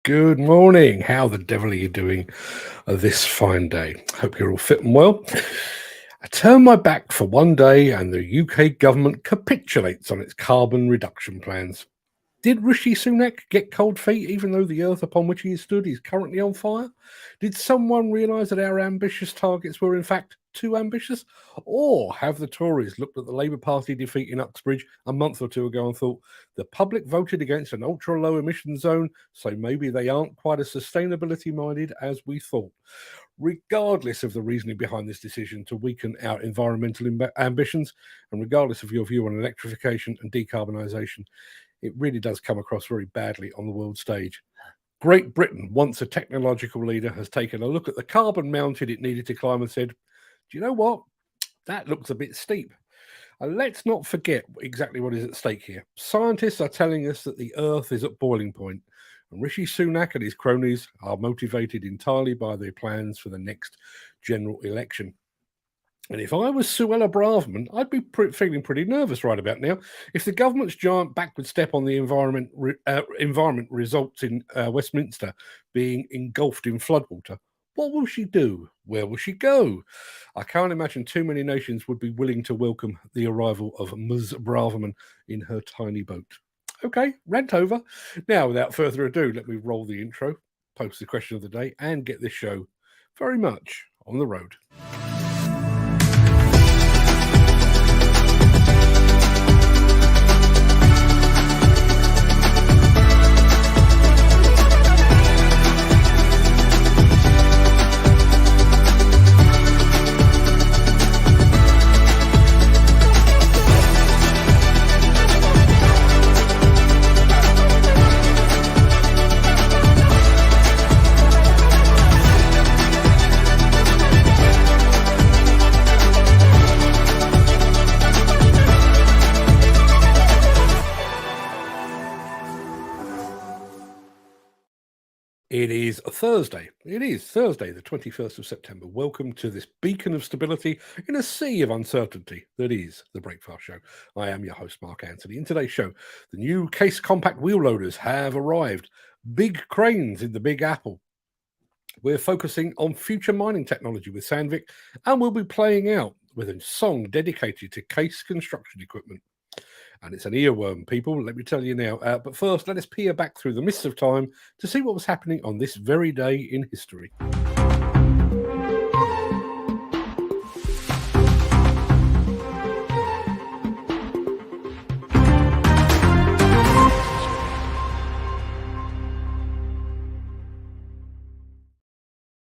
Good morning. How the devil are you doing this fine day? Hope you're all fit and well. I turn my back for one day and the UK government capitulates on its carbon reduction plans. Did Rishi Sunak get cold feet even though the earth upon which he stood is currently on fire? Did someone realise that our ambitious targets were in fact too ambitious? Or have the Tories looked at the Labour Party defeat in Uxbridge a month or two ago and thought the public voted against an ultra low emission zone, so maybe they aren't quite as sustainability minded as we thought? Regardless of the reasoning behind this decision to weaken our environmental ambitions, and regardless of your view on electrification and decarbonisation, it really does come across very badly on the world stage. Great Britain, once a technological leader, has taken a look at the carbon mountain it needed to climb and said, do you know what? That looks a bit steep. And let's not forget exactly what is at stake here. Scientists are telling us that the Earth is at boiling point, and Rishi Sunak and his cronies are motivated entirely by their plans for the next general election. And if I was Suella Braverman, I'd be feeling pretty nervous right about now. If the government's giant backward step on the environment results in Westminster being engulfed in floodwater, what will she do? Where will she go? I can't imagine too many nations would be willing to welcome the arrival of Ms. Braverman in her tiny boat. Okay, rant over. Now, without further ado, let me roll the intro, post the question of the day, and get this show very much on the road. It is Thursday. It is Thursday, the 21st of September. Welcome to this beacon of stability in a sea of uncertainty that is the Breakfast Show. I am your host, Mark Anthony. In today's show, the new Case compact wheel loaders have arrived. Big cranes in the Big Apple. We're focusing on future mining technology with Sandvik, and we'll be playing out with a song dedicated to Case construction equipment. And it's an earworm, people, let me tell you now. But first, let us peer back through the mists of time to see what was happening on this very day in history.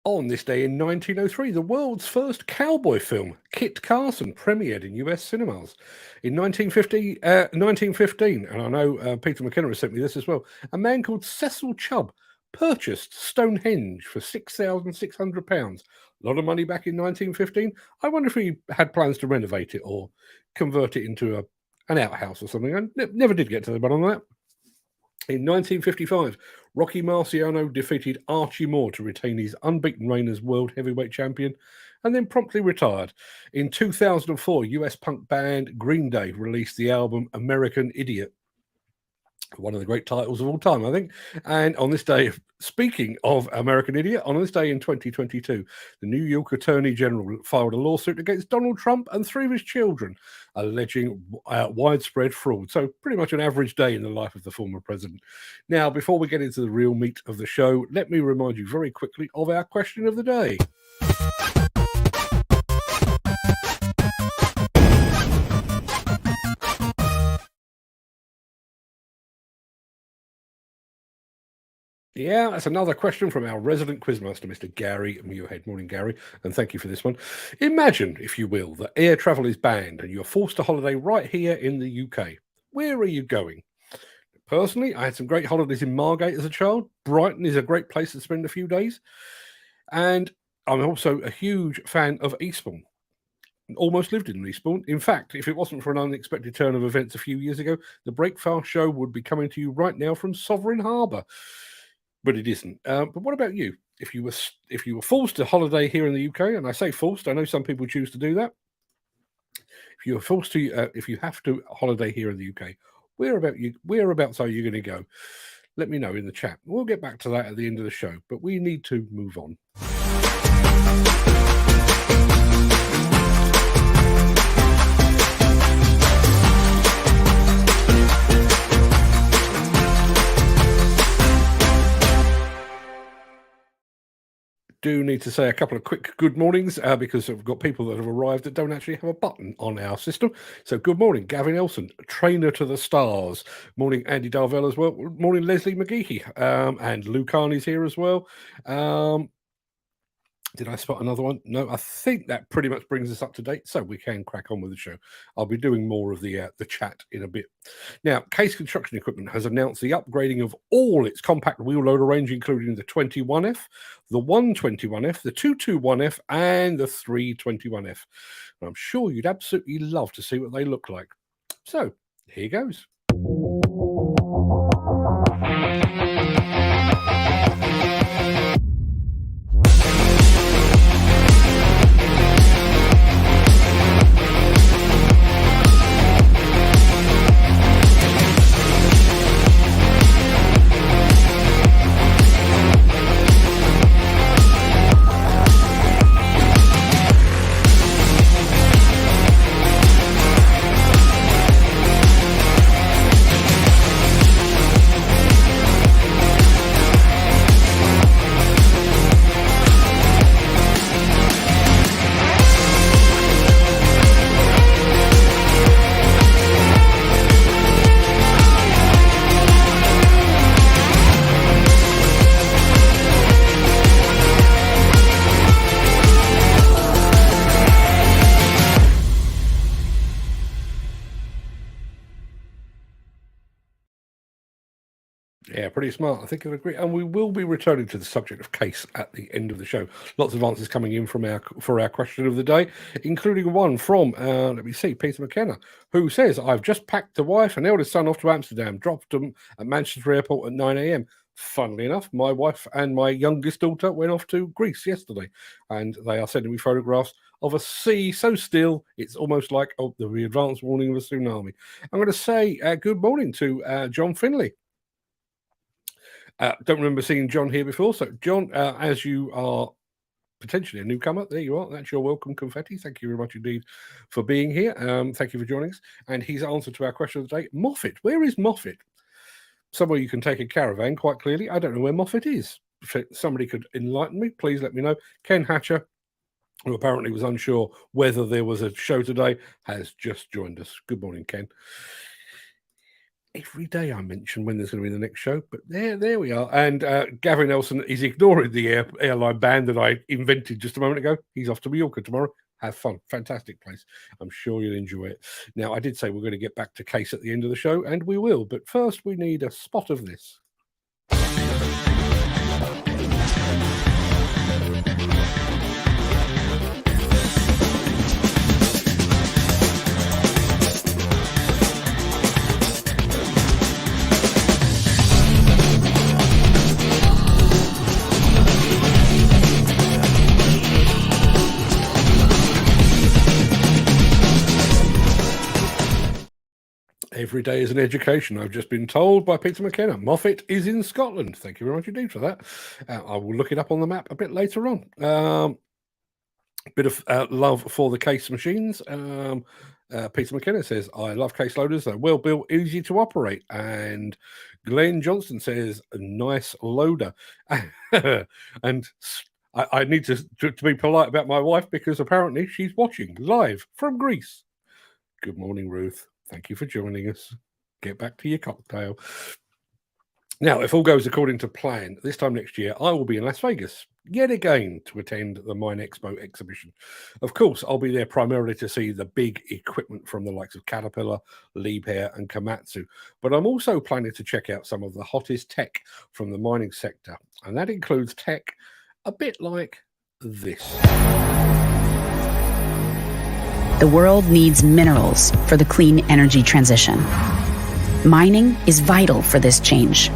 On this day in 1903, the world's first cowboy film, Kit Carson, premiered in US cinemas. In 1915, and I know Peter McKenna has sent me this as well, a man called Cecil Chubb purchased Stonehenge for £6,600. A lot of money back in 1915. I wonder if he had plans to renovate it or convert it into an outhouse or something. I never did get to the bottom of that. In 1955, Rocky Marciano defeated Archie Moore to retain his unbeaten reign as world heavyweight champion and then promptly retired. In 2004, US punk band Green Day released the album American Idiot, one of the great titles of all time, I think. And on this day, speaking of American Idiot, on this day in 2022, the New York Attorney General filed a lawsuit against Donald Trump and 3 of his children, alleging widespread fraud. So pretty much an average day in the life of the former president. Now, before we get into the real meat of the show, let me remind you very quickly of our question of the day. Yeah, that's another question from our resident quizmaster, Mr. Gary Muirhead. Morning, Gary, and thank you for this one. Imagine, if you will, that air travel is banned and you're forced to holiday right here in the UK. Where are you going? Personally, I had some great holidays in Margate as a child. Brighton is a great place to spend a few days. And I'm also a huge fan of Eastbourne. Almost lived in Eastbourne. In fact, if it wasn't for an unexpected turn of events a few years ago, the Breakfast Show would be coming to you right now from Sovereign Harbour. But it isn't. But what about you? If you were forced to holiday here in the UK, and I say forced, I know some people choose to do that. If you are forced to, if you have to holiday here in the UK, whereabouts are you going to go? let me know in the chat. We'll get back to that at the end of the show, but we need to move on. Do need to say a couple of quick good mornings because I've got people that have arrived that don't actually have a button on our system. So good morning, Gavin Elson, trainer to the stars. Morning, Andy Darvell as well. Morning, Leslie McGeehee. And Lou Carney's here as well. Did I spot another one? No, I think that pretty much brings us up to date, so we can crack on with the show. I'll be doing more of the chat in a bit. Now, Case Construction Equipment has announced the upgrading of all its compact wheel loader range, including the 21F, the 121F, the 221F, and the 321F. And I'm sure you'd absolutely love to see what they look like. So, here goes. Yeah, pretty smart. I think you'll agree. And we will be returning to the subject of Case at the end of the show. Lots of answers coming in for our question of the day, including one from, let me see, Peter McKenna, who says, I've just packed the wife and eldest son off to Amsterdam, dropped them at Manchester Airport at 9 a.m. Funnily enough, my wife and my youngest daughter went off to Greece yesterday, and they are sending me photographs of a sea so still, it's almost like the advance warning of a tsunami. I'm going to say good morning to John Finley. Don't remember seeing John here before. So, John, as you are potentially a newcomer, there you are. That's your welcome confetti. Thank you very much indeed for being here. Thank you for joining us. And his answer to our question of the day, Moffat. Where is Moffat? Somewhere you can take a caravan, quite clearly. I don't know where Moffat is. If somebody could enlighten me, please let me know. Ken Hatcher, who apparently was unsure whether there was a show today, has just joined us. Good morning, Ken. Every day I mention when there's going to be the next show, but there we are. And Gavin Nelson is ignoring the airline ban that I invented just a moment ago. He's off to Mallorca tomorrow. Have fun. Fantastic place. I'm sure you'll enjoy it. Now, I did say we're going to get back to Case at the end of the show, and we will. But first, we need a spot of this. Every day is an education. I've just been told by Peter McKenna. Moffat is in Scotland. Thank you very much indeed for that. I will look it up on the map a bit later on. Bit of love for the Case machines. Peter McKenna says, I love Case loaders. They're well built, easy to operate. And Glenn Johnson says, a nice loader. And I need to be polite about my wife because apparently she's watching live from Greece. Good morning, Ruth. Thank you for joining us. Get back to your cocktail. Now, if all goes according to plan, this time next year, I will be in Las Vegas yet again to attend the Mine Expo exhibition. Of course, I'll be there primarily to see the big equipment from the likes of Caterpillar, Liebherr, and Komatsu. But I'm also planning to check out some of the hottest tech from the mining sector. And that includes tech a bit like this. The world needs minerals for the clean energy transition. Mining is vital for this change.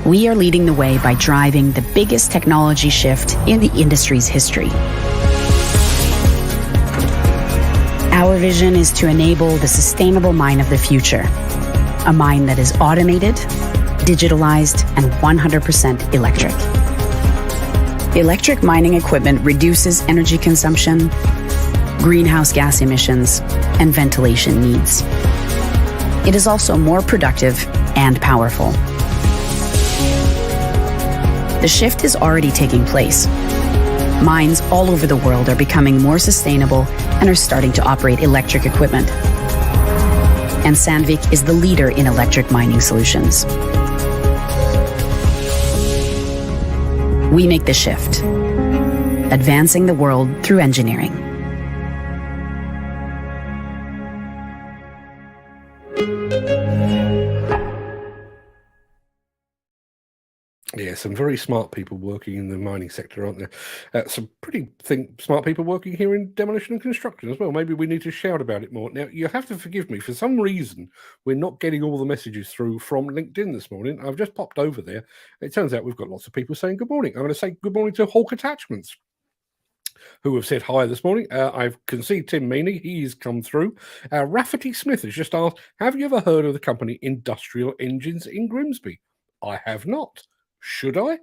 We are leading the way by driving the biggest technology shift in the industry's history. Our vision is to enable the sustainable mine of the future, a mine that is automated, digitalized, and 100% electric. Electric mining equipment reduces energy consumption, greenhouse gas emissions, and ventilation needs. It is also more productive and powerful. The shift is already taking place. Mines all over the world are becoming more sustainable and are starting to operate electric equipment. And Sandvik is the leader in electric mining solutions. We make the shift, advancing the world through engineering. Yeah, some very smart people working in the mining sector, aren't there? Some pretty smart people working here in demolition and construction as well. Maybe we need to shout about it more. Now, you have to forgive me. For some reason, we're not getting all the messages through from LinkedIn this morning. I've just popped over there. It turns out we've got lots of people saying good morning. I'm going to say good morning to Hawk Attachments, who have said hi this morning. I can see Tim Meaney. He's come through. Rafferty Smith has just asked, have you ever heard of the company Industrial Engines in Grimsby? I have not. Should I?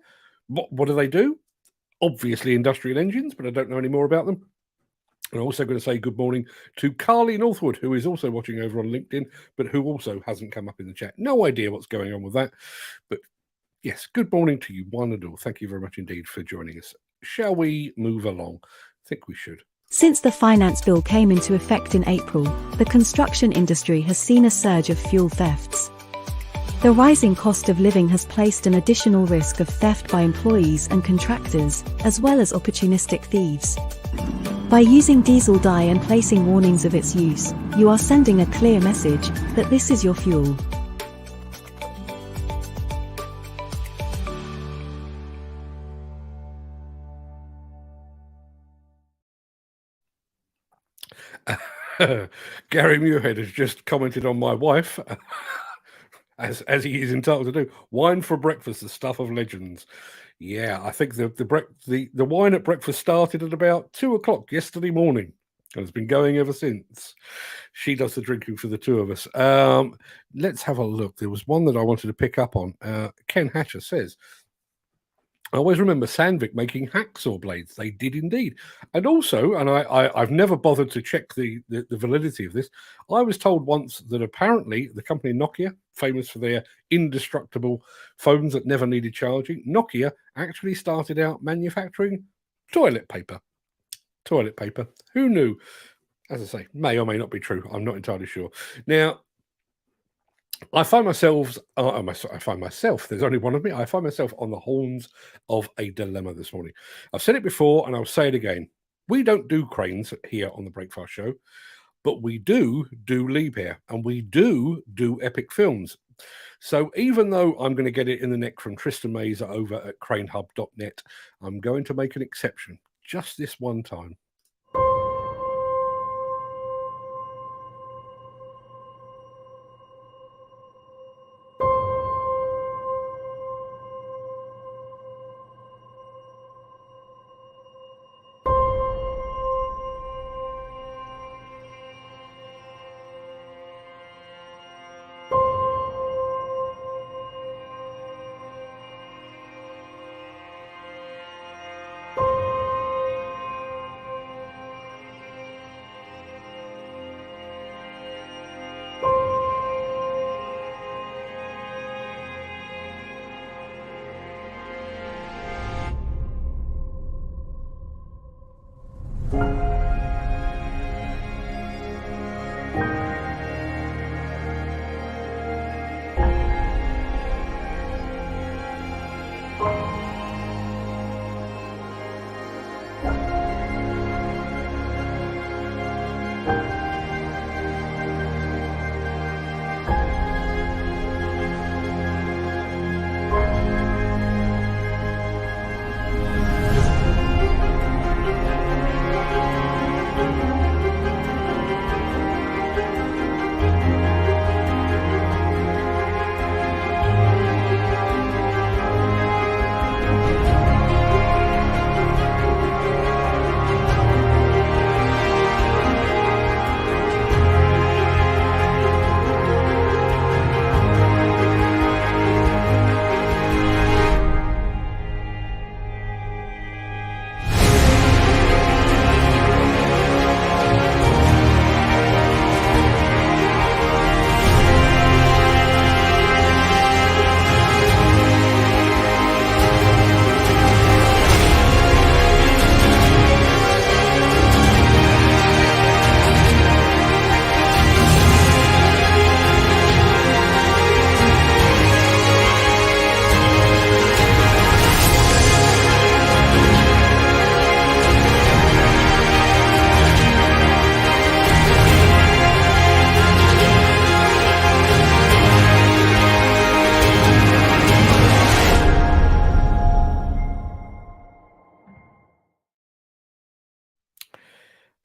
What do they do? Obviously industrial engines, but I don't know any more about them. And I'm also going to say good morning to Carly Northwood, who is also watching over on LinkedIn, but who also hasn't come up in the chat. No idea what's going on with that. But yes, good morning to you, one and all. Thank you very much indeed for joining us. Shall we move along? I think we should. Since the finance bill came into effect in April, the construction industry has seen a surge of fuel thefts. The rising cost of living has placed an additional risk of theft by employees and contractors, as well as opportunistic thieves. By using diesel dye and placing warnings of its use, you are sending a clear message that this is your fuel. Gary Muirhead has just commented on my wife. As he is entitled to do, wine for breakfast, the stuff of legends. Yeah, I think the wine at breakfast started at about 2:00 yesterday morning, and it's been going ever since. She does the drinking for the two of us. Let's have a look. There was one that I wanted to pick up on. Ken Hatcher says, I always remember Sandvik making hacksaw blades. They did indeed. And also, and I've never bothered to check the validity of this, I was told once that apparently the company Nokia, famous for their indestructible phones that never needed charging, Nokia actually started out manufacturing toilet paper. Toilet paper. Who knew? As I say, may or may not be true. I'm not entirely sure. Now, I find myself, there's only one of me, I find myself on the horns of a dilemma this morning. I've said it before and I'll say it again. We don't do cranes here on the Breakfast Show, but we do Liebherr and we do epic films. So even though I'm going to get it in the neck from Tristan Mazer over at cranehub.net, I'm going to make an exception just this one time.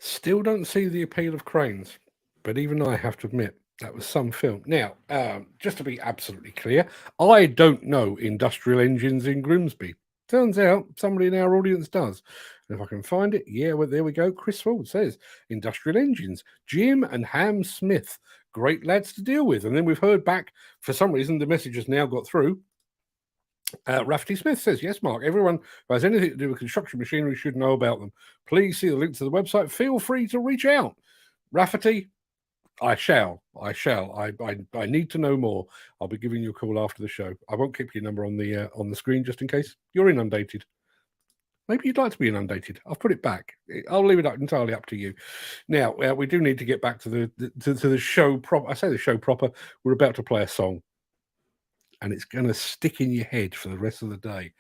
Still don't see the appeal of cranes, but even I have to admit that was some film. Now, just to be absolutely clear, I don't know industrial engines in Grimsby. Turns out somebody in our audience does. And if I can find it, yeah, well, there we go. Chris Ford says industrial engines, Jim and Ham Smith, great lads to deal with. And then we've heard back, for some reason, the message has now got through. Rafferty Smith says, yes, Mark, everyone who has anything to do with construction machinery should know about them. Please see the link to the website. Feel free to reach out. Rafferty, I shall. I need to know more. I'll be giving you a call after the show. I won't keep your number on the screen just in case you're inundated. Maybe you'd like to be inundated. I'll put it back. I'll leave it entirely up to you. Now, we do need to get back to the show proper. I say the show proper. We're about to play a song, and it's going to stick in your head for the rest of the day.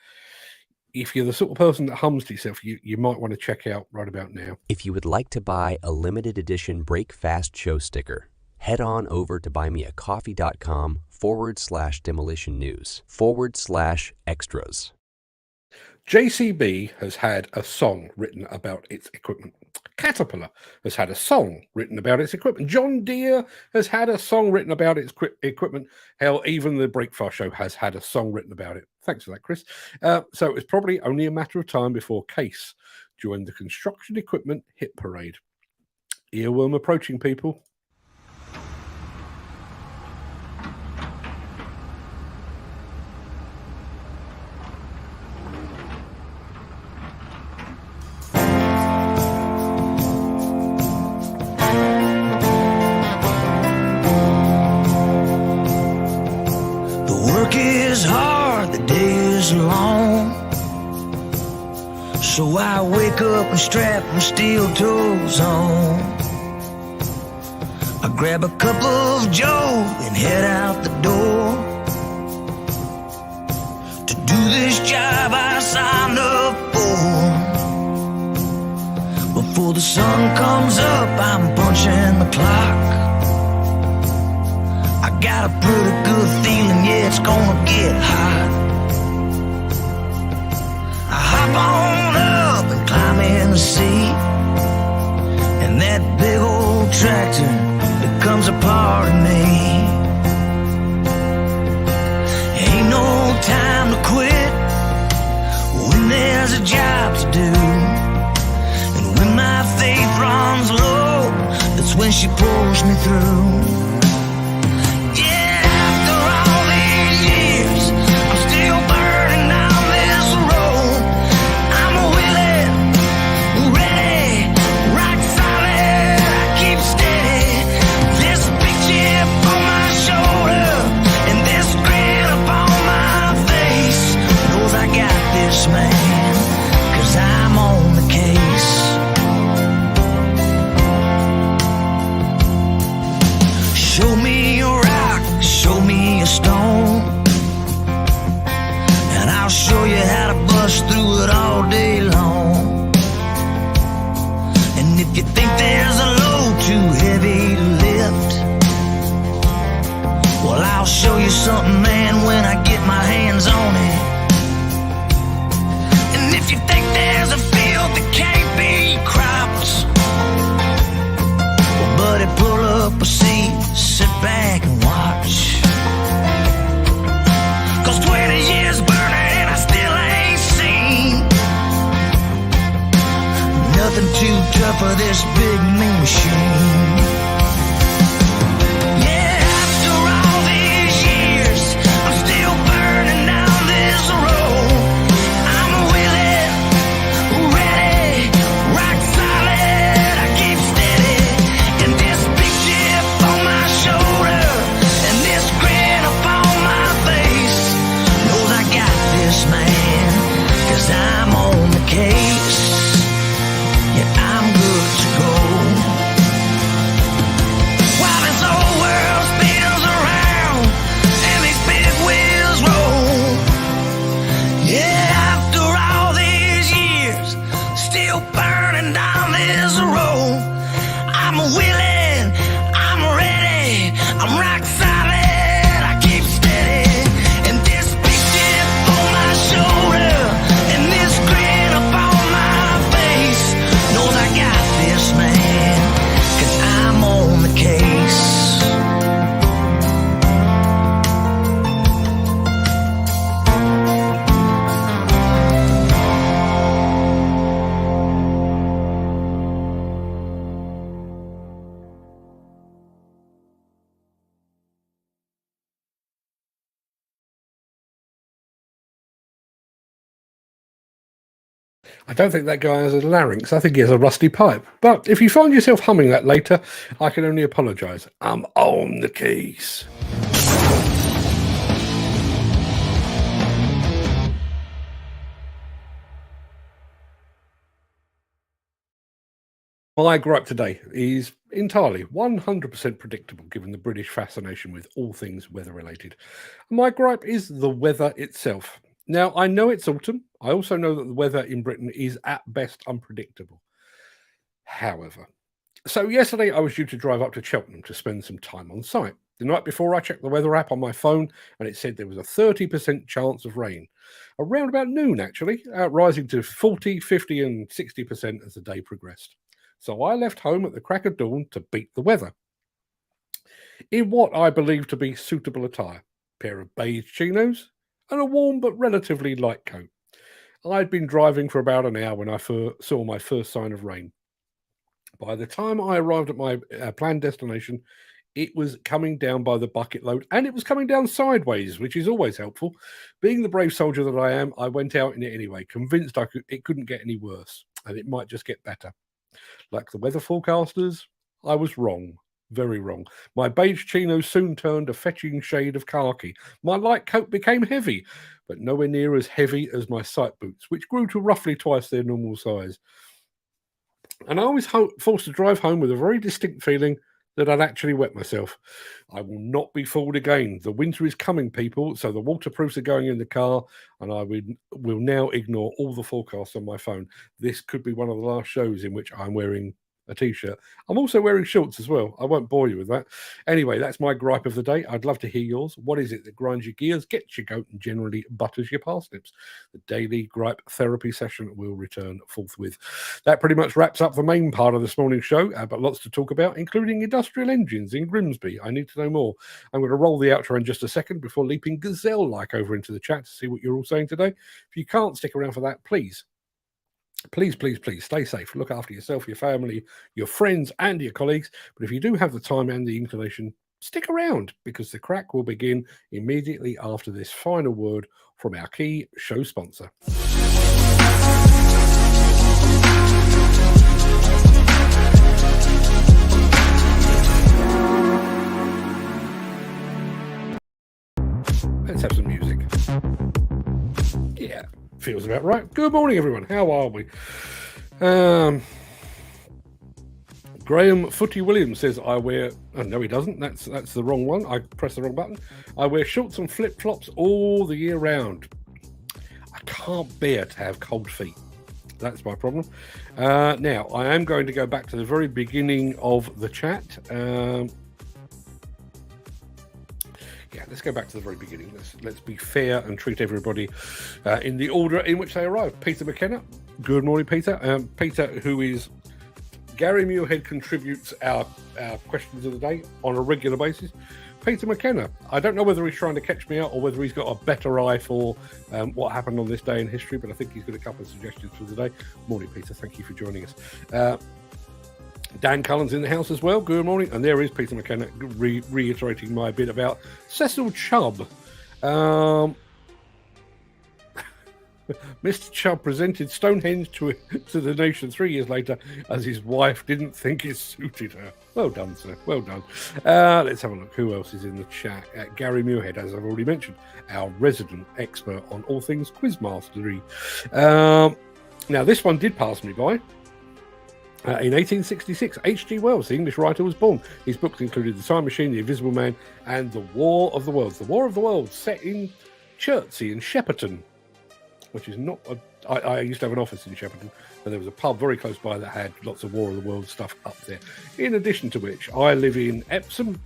If you're the sort of person that hums to yourself, you might want to check out right about now. If you would like to buy a limited edition Break Fast show sticker, head on over to buymeacoffee.com/demolition news/extras. JCB has had a song written about its equipment. Caterpillar has had a song written about its equipment. John Deere has had a song written about its equipment. Hell, even the Breakfast Show has had a song written about it. Thanks for that, Chris. So it's probably only a matter of time before Case joined the construction equipment hit parade. Earworm approaching, people. So I wake up and strap my steel toes on. I grab a cup of joe and head out the door. To do this job I signed up for. Before the sun comes up, I'm punching the clock. I got a pretty good feeling, yeah, it's gonna get hot. I hop on up and climb in the seat, and that big old tractor becomes a part of me. Ain't no time to quit when there's a job to do. And when my faith runs low, that's when she pulls me through. Man, 'cause I'm on the case. Show me a rock, show me a stone, and I'll show you how to bust through it all day long. And if you think there's a load too heavy to lift, well, I'll show you something, man, when I get my hands on it. If you think there's a field that can't be cropped, well, buddy, pull up a seat, sit back and watch. 'Cause 20 years burning, I still ain't seen nothing too tough for this big mean machine. Yeah, after all these years, I'm still burning down this road. Man, 'cause I'm on the case. Yeah, I'm good to go. While this old world spins around and these big wheels roll, yeah, after all these years, still burning down this road. I'm willing, I'm ready, I'm rock solid, I keep steady. And this big chip on my shoulder and this grin up on my face knows I got this, man. I don't think that guy has a larynx. I think he has a rusty pipe. But if you find yourself humming that later, I can only apologise. I'm on the keys. My gripe today is entirely 100% predictable given the British fascination with all things weather related. My gripe is the weather itself. Now, I know it's autumn. I also know that the weather in Britain is at best unpredictable. However, so yesterday I was due to drive up to Cheltenham to spend some time on site. The night before, I checked the weather app on my phone and it said there was a 30% chance of rain. Around about noon, actually, rising to 40, 50 and 60% as the day progressed. So I left home at the crack of dawn to beat the weather in what I believe to be suitable attire: a pair of beige chinos and a warm but relatively light coat. I'd been driving for about an hour when I saw my first sign of rain. By the time I arrived at my planned destination, it was coming down by the bucket load, and it was coming down sideways, which is always helpful. Being the brave soldier that I am, I went out in it anyway, convinced it couldn't get any worse, and it might just get better. Like the weather forecasters, I was wrong. Very wrong. My beige chino soon turned a fetching shade of khaki. My light coat became heavy, but nowhere near as heavy as my sight boots, which grew to roughly twice their normal size. And I was forced to drive home with a very distinct feeling that I'd actually wet myself. I will not be fooled again. The winter is coming, people, so the waterproofs are going in the car, and I will now ignore all the forecasts on my phone. This could be one of the last shows in which I'm wearing a t-shirt. I'm also wearing shorts as well. I won't bore you with that. Anyway, that's my gripe of the day. I'd love to hear yours. What is it that grinds your gears, gets your goat, and generally butters your parsnips? The daily gripe therapy session will return forthwith. That pretty much wraps up the main part of this morning's show, but lots to talk about, including industrial engines in Grimsby. I need to know more. I'm going to roll the outro in just a second before leaping gazelle-like over into the chat to see what you're all saying today. If you can't stick around for that, please stay safe. Look after yourself, your family, your friends, and your colleagues. But if you do have the time and the inclination, stick around, because the crack will begin immediately after this final word from our key show sponsor. Let's have some music. Yeah, feels about right. Good morning, everyone. How are we? Graham Footy Williams says, I wear... Oh, no, he doesn't. That's the wrong one. I pressed the wrong button. I wear shorts and flip-flops all the year round. I can't bear to have cold feet. That's my problem. Now, I am going to go back to the very beginning of the chat. Yeah, let's go back to the very beginning. Let's be fair and treat everybody in the order in which they arrived. Peter McKenna. Good morning, Peter. Peter, who is... Gary Muirhead contributes our questions of the day on a regular basis. Peter McKenna. I don't know whether he's trying to catch me out or whether he's got a better eye for what happened on this day in history, but I think he's got a couple of suggestions for the day. Morning, Peter. Thank you for joining us. Dan Cullen's in the house as well. Good morning. And there is Peter McKenna reiterating my bit about Cecil Chubb. Mr. Chubb presented Stonehenge to the nation 3 years later as his wife didn't think it suited her. Well done, sir. Well done. Let's have a look. Who else is in the chat? Gary Muirhead, as I've already mentioned, our resident expert on all things Quizmastery. Now, this one did pass me by. In 1866, H.G. Wells, the English writer, was born. His books included The Time Machine, The Invisible Man, and The War of the Worlds. The War of the Worlds, set in Chertsey in Shepperton, which is not... I used to have an office in Shepperton, and there was a pub very close by that had lots of War of the Worlds stuff up there. In addition to which, I live in Epsom.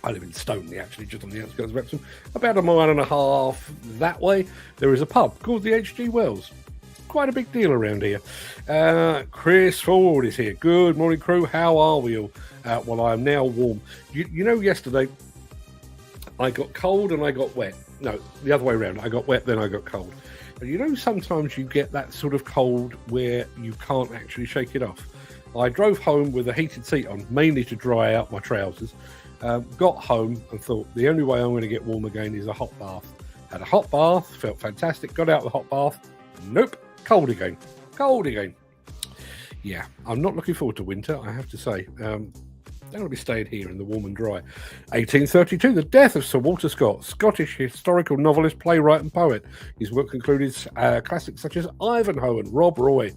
I live in Stoneleigh, actually, just on the outskirts of Epsom. About a mile and a half that way, there is a pub called the H.G. Wells. Quite a big deal around here. Chris Ford is here. Good morning, crew. How are we all? Well, I am now warm. You know, yesterday I got cold and I got wet. No, the other way around. I got wet, then I got cold. And you know, sometimes you get that sort of cold where you can't actually shake it off. I drove home with a heated seat on, mainly to dry out my trousers. Got home and thought, the only way I'm going to get warm again is a hot bath. Had a hot bath, felt fantastic. Got out of the hot bath. Nope. Cold again. Cold again. Yeah, I'm not looking forward to winter, I have to say. I'm going to be staying here in the warm and dry. 1832, the death of Sir Walter Scott, Scottish historical novelist, playwright and poet. His work included classics such as Ivanhoe and Rob Roy.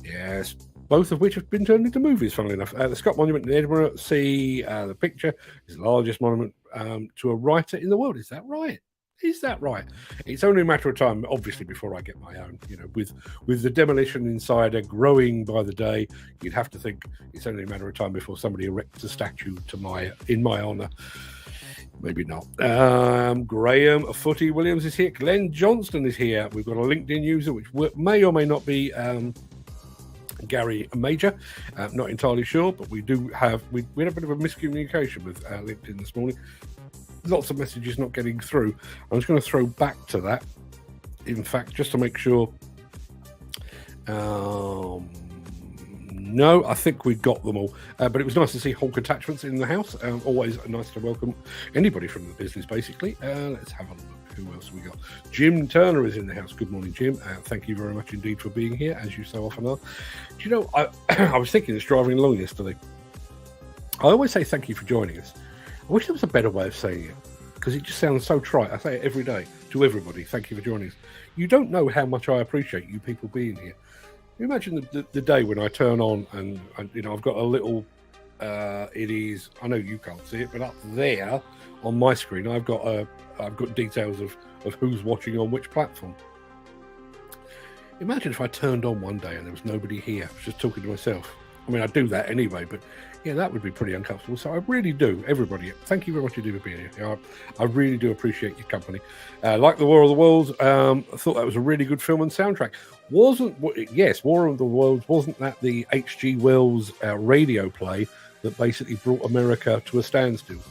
Yes, both of which have been turned into movies, funnily enough. The Scott Monument in Edinburgh, see the picture, is the largest monument to a writer in the world. Is that right? Is that right? It's only a matter of time, obviously, before I get my own. You know, with the Demolition Insider growing by the day, you'd have to think it's only a matter of time before somebody erects a statue in my honour. Maybe not. Graham Footy Williams is here. Glenn Johnston is here. We've got a LinkedIn user, which may or may not be Gary Major. Not entirely sure, but we had a bit of a miscommunication with LinkedIn this morning. Lots of messages not getting through. I'm just going to throw back to that, in fact, just to make sure. No, I think we got them all. But it was nice to see Hawk Attachments in the house. Always nice to welcome anybody from the business, basically. Let's have a look. Who else have we got? Jim Turner is in the house. Good morning, Jim. Thank you very much indeed for being here, as you so often are. Do you know, I was thinking this driving along yesterday. I always say thank you for joining us. I wish there was a better way of saying it, because it just sounds so trite. I say it every day to everybody. Thank you for joining us. You don't know how much I appreciate you people being here. You imagine the day when I turn on and you know, I've got a little, it is, I know you can't see it, but up there on my screen, I've got details of who's watching on which platform. Imagine if I turned on one day and there was nobody here. I was just talking to myself. I mean, I do that anyway, but yeah, that would be pretty uncomfortable. So I really do, everybody, thank you very much indeed for being here. I really do appreciate your company. Like the War of the Worlds, I thought that was a really good film and soundtrack. War of the Worlds, wasn't that the H.G. Wells radio play that basically brought America to a standstill?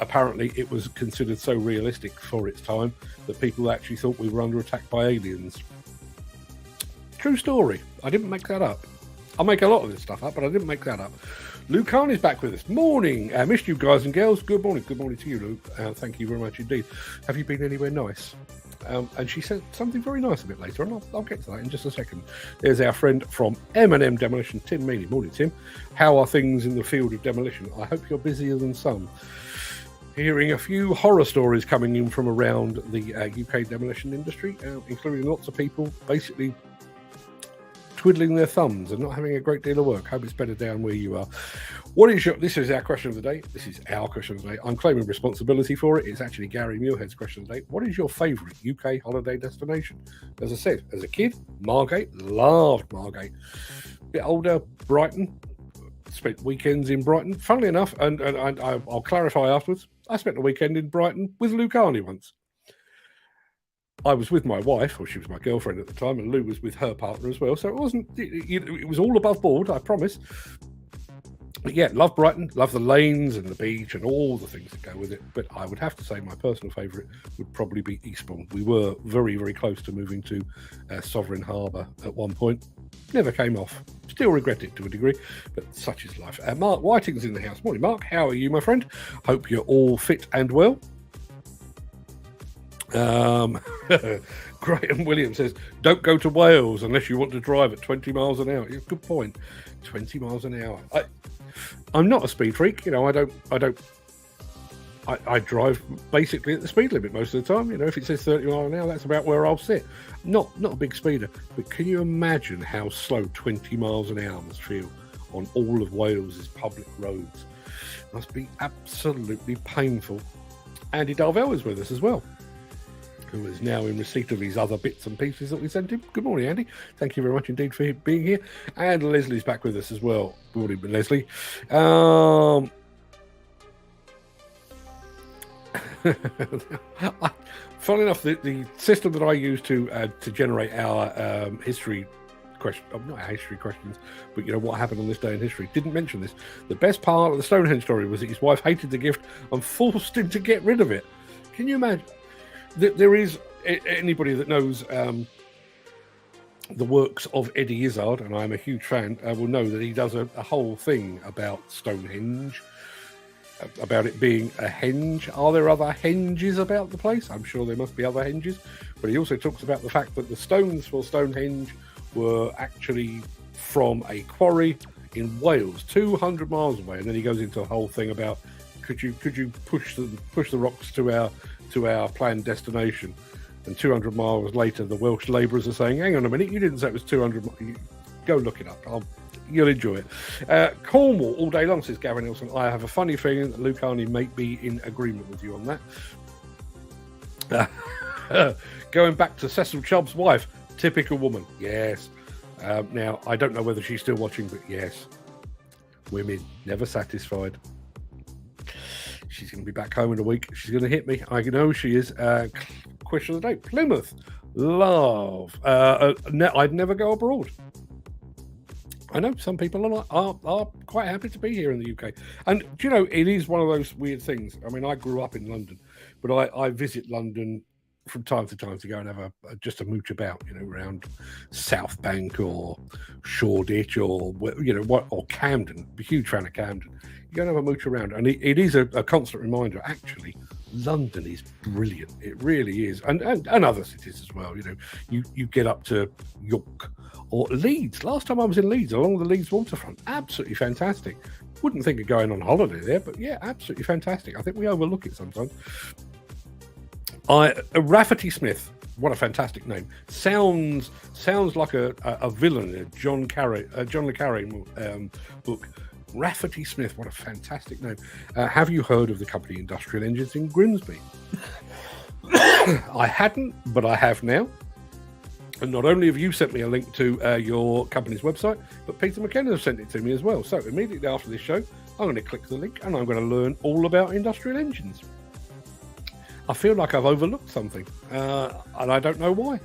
Apparently it was considered so realistic for its time that people actually thought we were under attack by aliens. True story. I didn't make that up. I make a lot of this stuff up, but I didn't make that up. Luke Khan is back with us. Morning. Missed you guys and girls. Good morning. Good morning to you, Luke. Thank you very much indeed. Have you been anywhere nice? And she said something very nice a bit later, and I'll get to that in just a second. There's our friend from M&M Demolition, Tim Meany. Morning, Tim. How are things in the field of demolition? I hope you're busier than some. Hearing a few horror stories coming in from around the UK demolition industry, including lots of people basically twiddling their thumbs and not having a great deal of work. Hope it's better down where you are. This is our question of the day. This is our question of the day. I'm claiming responsibility for it. It's actually Gary Muirhead's question of the day. What is your favourite UK holiday destination? As I said, as a kid, Margate. Loved Margate. Bit older, Brighton. Spent weekends in Brighton. Funnily enough, and I'll clarify afterwards, I spent a weekend in Brighton with Lou Carney once. I was with my wife, or she was my girlfriend at the time, and Lou was with her partner as well. So it was all above board, I promise. But yeah, love Brighton, love the lanes and the beach and all the things that go with it. But I would have to say my personal favourite would probably be Eastbourne. We were very, very close to moving to Sovereign Harbour at one point. Never came off. Still regret it to a degree, but such is life. Mark Whiting's in the house. Morning, Mark. How are you, my friend? Hope you're all fit and well. Graham Williams says, don't go to Wales unless you want to drive at 20 miles an hour. Yeah, good point. 20 miles an hour. I'm not a speed freak, you know. I drive basically at the speed limit most of the time. You know, if it says 30 miles an hour, that's about where I'll sit. Not a big speeder, but can you imagine how slow 20 miles an hour must feel on all of Wales's public roads? Must be absolutely painful. Andy Darvell is with us as well, who is now in receipt of these other bits and pieces that we sent him. Good morning, Andy. Thank you very much indeed for being here. And Leslie's back with us as well. Good morning, Leslie. Funnily enough, the system that I use to generate our history question, not our history questions, but you know what happened on this day in history, didn't mention this. The best part of the Stonehenge story was that his wife hated the gift and forced him to get rid of it. Can you imagine? There is anybody that knows the works of Eddie Izzard, and I'm a huge fan, will know that he does a whole thing about Stonehenge, about it being a henge. Are there other henges about the place? I'm sure there must be other henges, but he also talks about the fact that the stones for Stonehenge were actually from a quarry in Wales, 200 miles away, and then he goes into a whole thing about could you push the rocks to our planned destination, and 200 miles later the Welsh labourers are saying, hang on a minute, you didn't say it was 200 miles. Go look it up. You'll enjoy it. Cornwall all day long, says Gavin Nielsen. I have a funny feeling that Luke Arney may be in agreement with you on that. Going back to Cecil Chubb's wife, typical woman. Yes. Now, I don't know whether she's still watching, but yes. Women, never satisfied. She's going to be back home in a week. She's going to hit me. I know she is. Question of the day. Plymouth. Love. I'd never go abroad. I know some people are quite happy to be here in the UK. And, do you know, it is one of those weird things. I mean, I grew up in London, but I visit London from time to time to go and have just a mooch about, around South Bank or Shoreditch or, or Camden. I'm a huge fan of Camden. You go and have a mooch around. And it is a constant reminder, actually, London is brilliant. It really is. And other cities as well. You get up to York or Leeds. Last time I was in Leeds, along the Leeds waterfront, absolutely fantastic. Wouldn't think of going on holiday there, but yeah, absolutely fantastic. I think we overlook it sometimes. Rafferty Smith, what a fantastic name. Sounds like a villain in a John le Carre book. Rafferty Smith, what a fantastic name. Have you heard of the company Industrial Engines in Grimsby? I hadn't, but I have now. And not only have you sent me a link to your company's website, but Peter McKenna has sent it to me as well. So immediately after this show, I'm going to click the link and I'm going to learn all about industrial engines. I feel like I've overlooked something, and I don't know why.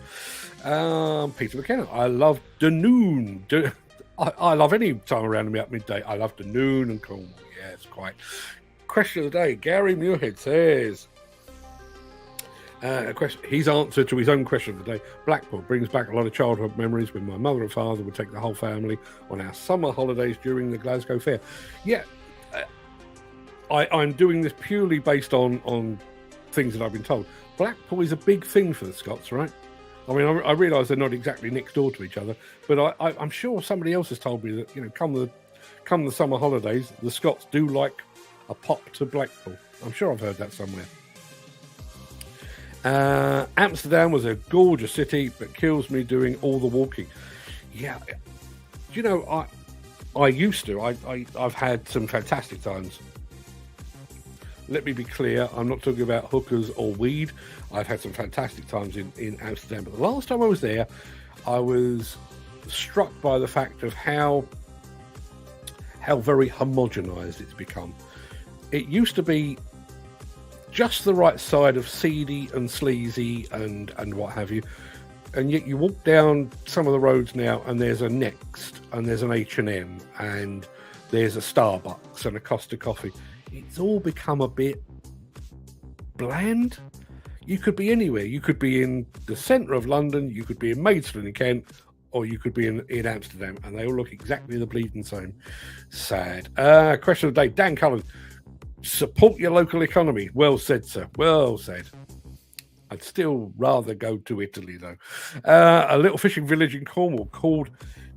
Peter McKenna, I love Dunoon. I love any time around about midday. I love Dunoon and Cornwall. Yeah, it's quite. Question of the day. Gary Muirhead says, his answer to his own question of the day: Blackpool brings back a lot of childhood memories when my mother and father would take the whole family on our summer holidays during the Glasgow Fair. Yeah, I'm doing this purely based on things that I've been told. Blackpool is a big thing for the Scots, right? I mean, I realise they're not exactly next door to each other, but I'm sure somebody else has told me that come the summer holidays, the Scots do like a pop to Blackpool. I'm sure I've heard that somewhere. Amsterdam was a gorgeous city, but kills me doing all the walking. Yeah, I used to. I've had some fantastic times. Let me be clear, I'm not talking about hookers or weed. I've had some fantastic times in Amsterdam. But the last time I was there, I was struck by the fact of how very homogenised it's become. It used to be just the right side of seedy and sleazy and what have you. And yet you walk down some of the roads now and there's a Next and there's an H&M and there's a Starbucks and a Costa Coffee. It's all become a bit bland. You could be anywhere. You could be in the centre of London, you could be in Maidstone in Kent, or you could be in Amsterdam, and they all look exactly the bleeding same. Sad. Question of the day. Dan Cullen. Support your local economy. Well said, sir. Well said. I'd still rather go to Italy, though. A little fishing village in Cornwall called...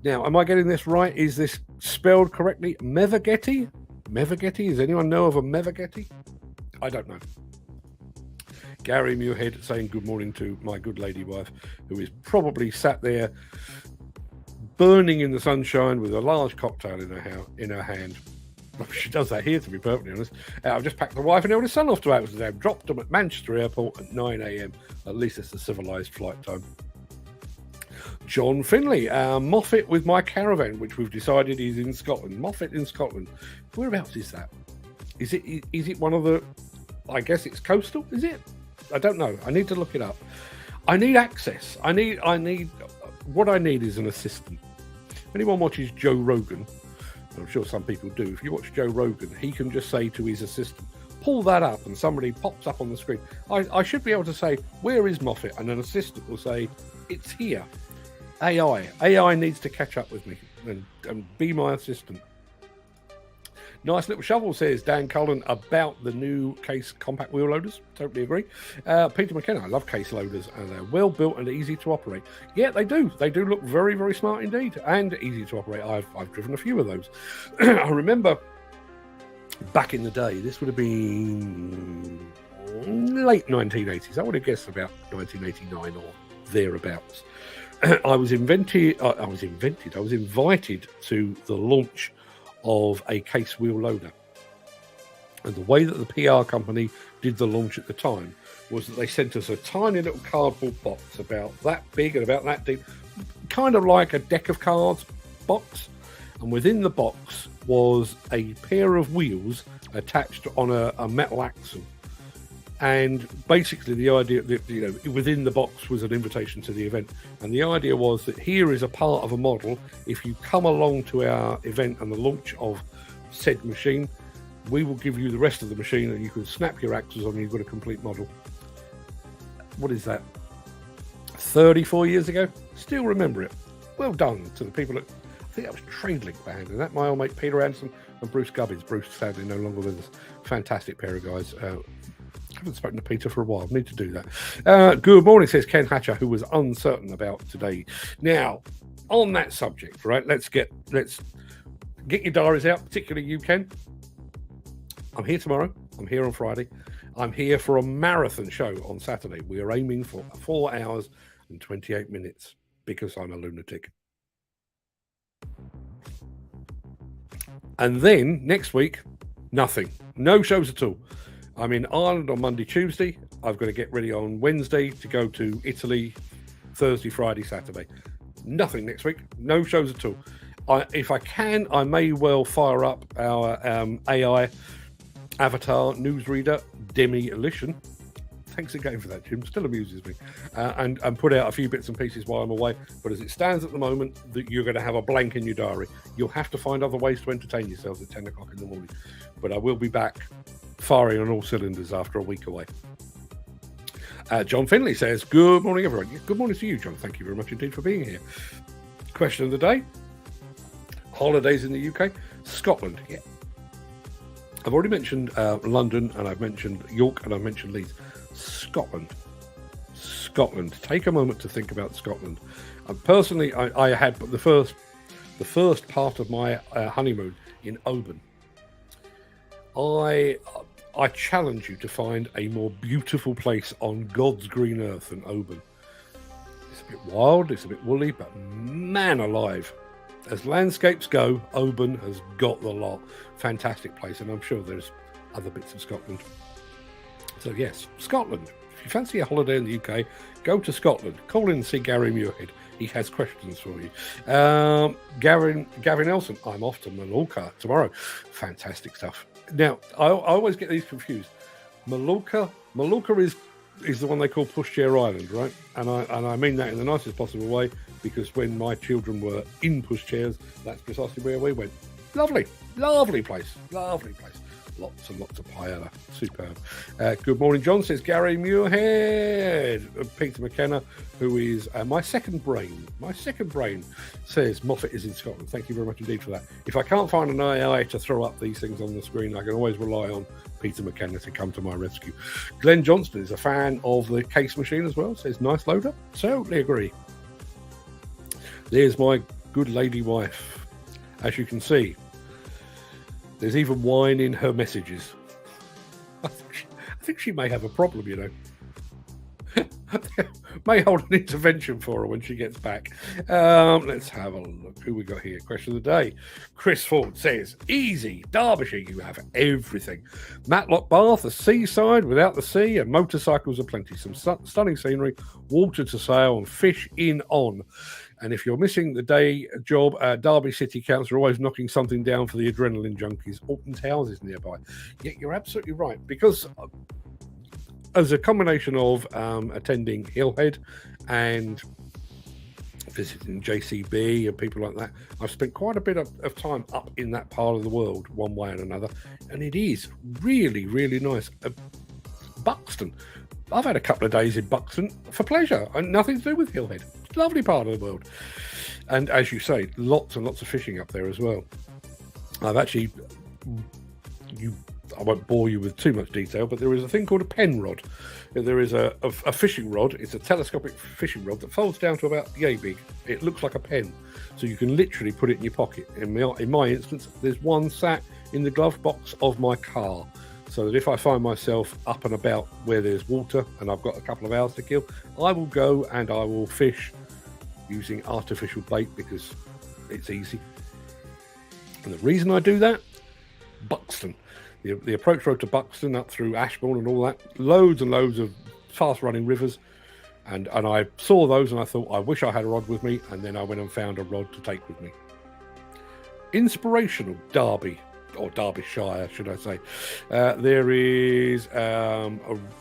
Now, am I getting this right? Is this spelled correctly? Mevageti? Mevageti? Does anyone know of a Mevageti? I don't know. Gary Muirhead saying good morning to my good lady wife, who is probably sat there burning in the sunshine with a large cocktail in her hand. She does that here, to be perfectly honest. I've just packed the wife and eldest son off to Amsterdam, dropped them at Manchester Airport at 9 a.m. At least it's the civilised flight time. John Finley, Moffat with my caravan, which we've decided is in Scotland. Moffat in Scotland. Whereabouts is that? Is it one of the... I guess it's coastal, is it? I don't know. I need to look it up. I need access. What I need is an assistant. If anyone watches Joe Rogan, I'm sure some people do. If you watch Joe Rogan, he can just say to his assistant, pull that up, and somebody pops up on the screen. I should be able to say, where is Moffat? And an assistant will say, it's here. AI needs to catch up with me and be my assistant. Nice little shovel, says Dan Cullen, about the new Case compact wheel loaders. Totally agree. Peter McKenna, I love Case loaders, and they're well built and easy to operate. Yeah, they do. They do look very, very smart indeed, and easy to operate. I've driven a few of those. I remember back in the day, this would have been late 1980s. I would have guessed about 1989 or thereabouts. I was invited to the launch of a Case wheel loader. And the way that the PR company did the launch at the time was that they sent us a tiny little cardboard box about that big and about that deep, kind of like a deck of cards box. And within the box was a pair of wheels attached on a metal axle. And basically the idea that, within the box was an invitation to the event. And the idea was that here is a part of a model. If you come along to our event and the launch of said machine, we will give you the rest of the machine and you can snap your axles on and you've got a complete model. What is that? 34 years ago? Still remember it. Well done to the people at, I think that was TradeLink band, and that my old mate Peter Anderson and Bruce Gubbins. Bruce sadly no longer with us. Fantastic pair of guys. I haven't spoken to Peter for a while. Need to do that. Good morning, says Ken Hatcher, who was uncertain about today. Now, on that subject, right? Let's get your diaries out, particularly you, Ken. I'm here tomorrow. I'm here on Friday. I'm here for a marathon show on Saturday. We are aiming for 4 hours and 28 minutes because I'm a lunatic. And then next week, nothing. No shows at all. I'm in Ireland on Monday, Tuesday. I've got to get ready on Wednesday to go to Italy Thursday, Friday, Saturday. Nothing next week. No shows at all. If I can, I may well fire up our AI avatar newsreader, Demolition. Thanks again for that, Jim. Still amuses me. And put out a few bits and pieces while I'm away. But as it stands at the moment, that you're going to have a blank in your diary. You'll have to find other ways to entertain yourselves at 10 o'clock in the morning. But I will be back firing on all cylinders after a week away. John Finley says, good morning, everyone. Good morning to you, John. Thank you very much indeed for being here. Question of the day. Holidays in the UK. Scotland. Yeah. I've already mentioned London, and I've mentioned York, and I've mentioned Leeds. Scotland. Take a moment to think about Scotland. Personally, I had the first part of my honeymoon in Oban. I challenge you to find a more beautiful place on God's green earth than Oban. It's a bit wild, it's a bit woolly, but man alive. As landscapes go, Oban has got the lot. Fantastic place, and I'm sure there's other bits of Scotland. So yes, Scotland. If you fancy a holiday in the UK, go to Scotland. Call in and see Gary Muirhead. He has questions for you. Gavin Nelson, I'm off to Mallorca tomorrow. Fantastic stuff. Now, I always get these confused. Mallorca is the one they call Pushchair Island, right? And I mean that in the nicest possible way, because when my children were in pushchairs, that's precisely where we went. Lovely place. Lots and lots of paella. Superb. Good morning, John, says Gary Muirhead. Peter McKenna, who is my second brain, says Moffat is in Scotland. Thank you very much indeed for that. If I can't find an AI to throw up these things on the screen, I can always rely on Peter McKenna to come to my rescue. Glenn Johnston is a fan of the Case machine as well, says nice loader. Totally agree. There's my good lady wife. As you can see, there's even wine in her messages. I think she may have a problem, you know. May hold an intervention for her when she gets back. Let's have a look. Who we got here? Question of the day. Chris Ford says, easy, Derbyshire, you have everything. Matlock Bath, a seaside without the sea, and motorcycles aplenty. Some stunning scenery, water to sail, and fish in on. And if you're missing the day job, Derby City Council are always knocking something down for the adrenaline junkies. Alton Towers is nearby. Yeah, you're absolutely right. Because as a combination of attending Hillhead and visiting JCB and people like that, I've spent quite a bit of time up in that part of the world, one way and another. And it is really, really nice. Buxton. I've had a couple of days in Buxton for pleasure and nothing to do with Hillhead. It's a lovely part of the world. And as you say, lots and lots of fishing up there as well. I've actually I won't bore you with too much detail, but there is a thing called a pen rod. There is a fishing rod. It's a telescopic fishing rod that folds down to about yay big. It looks like a pen, so you can literally put it in your pocket. In my instance, there's one sat in the glove box of my car, so that if I find myself up and about where there's water and I've got a couple of hours to kill, I will go and I will fish using artificial bait because it's easy. And the reason I do that, Buxton. The approach road to Buxton up through Ashbourne and all that, loads and loads of fast-running rivers, and I saw those and I thought, I wish I had a rod with me, and then I went and found a rod to take with me. Inspirational Derby, or Derbyshire, should I say. There is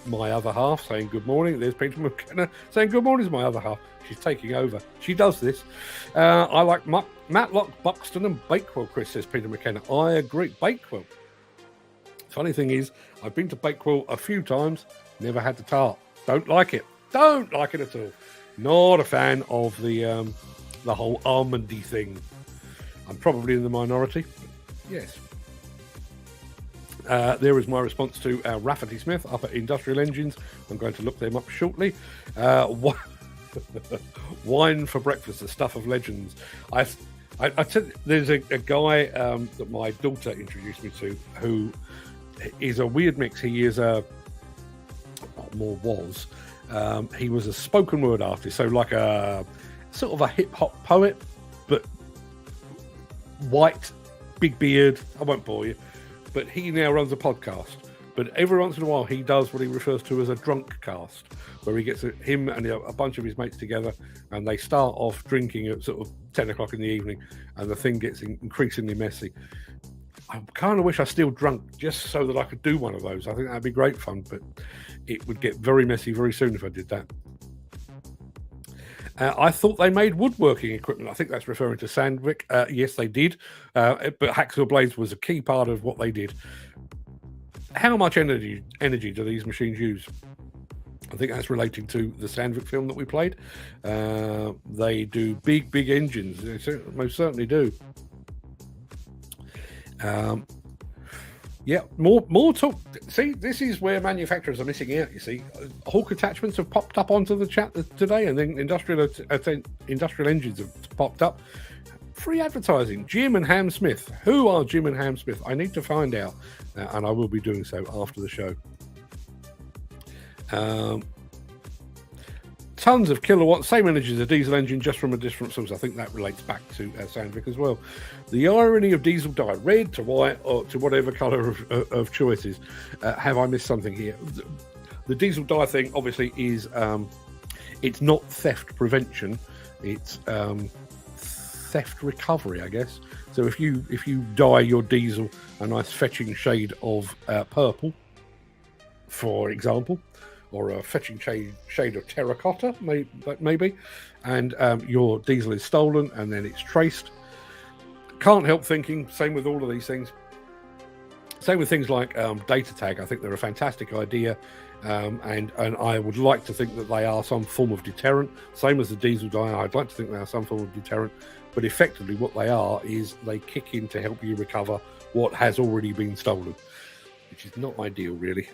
my other half saying good morning. There's Peter McKenna saying good morning to my other half. She's taking over. She does this. I like Matlock, Buxton and Bakewell, Chris, says Peter McKenna. I agree. Bakewell. Funny thing is, I've been to Bakewell a few times, never had the tart. Don't like it. Don't like it at all. Not a fan of the whole almondy thing. I'm probably in the minority, but yes. There is my response to Rafferty Smith up at Industrial Engines. I'm going to look them up shortly. Wine for breakfast, the stuff of legends. I said there's a guy that my daughter introduced me to who is a weird mix. He is he was a spoken word artist, so like a sort of a hip hop poet, but white, big beard. I won't bore you, but he now runs a podcast. But every once in a while, he does what he refers to as a drunk cast, where he gets him and a bunch of his mates together, and they start off drinking at sort of 10 o'clock in the evening, and the thing gets increasingly messy. I kind of wish I still drunk just so that I could do one of those. I think that'd be great fun, but it would get very messy very soon if I did that. I thought they made woodworking equipment. I think that's referring to Sandvik. Yes, they did, but hacksaw blades was a key part of what they did. How much energy do these machines use? I think that's relating to the Sandvik film that we played. They do big engines. They most certainly do. Yeah, more talk. See, this is where manufacturers are missing out, you see. Hawk attachments have popped up onto the chat today, and then industrial engines have popped up. Free advertising. Jim and Ham Smith. Who are Jim and Ham Smith? I need to find out, and I will be doing so after the show. Tons of kilowatts, same energy as a diesel engine, just from a different source. I think that relates back to Sandvik as well. The irony of diesel dye, red to white or to whatever colour of choices. Have I missed something here? The diesel dye thing obviously is it's not theft prevention, it's theft recovery, I guess. So if you dye your diesel a nice fetching shade of purple, for example, or a fetching shade of terracotta, maybe, and your diesel is stolen and then it's traced. Can't help thinking, same with all of these things. Same with things like data tag. I think they're a fantastic idea, and I would like to think that they are some form of deterrent. Same as the diesel dye, I'd like to think they are some form of deterrent, but effectively what they are is they kick in to help you recover what has already been stolen, which is not ideal, really.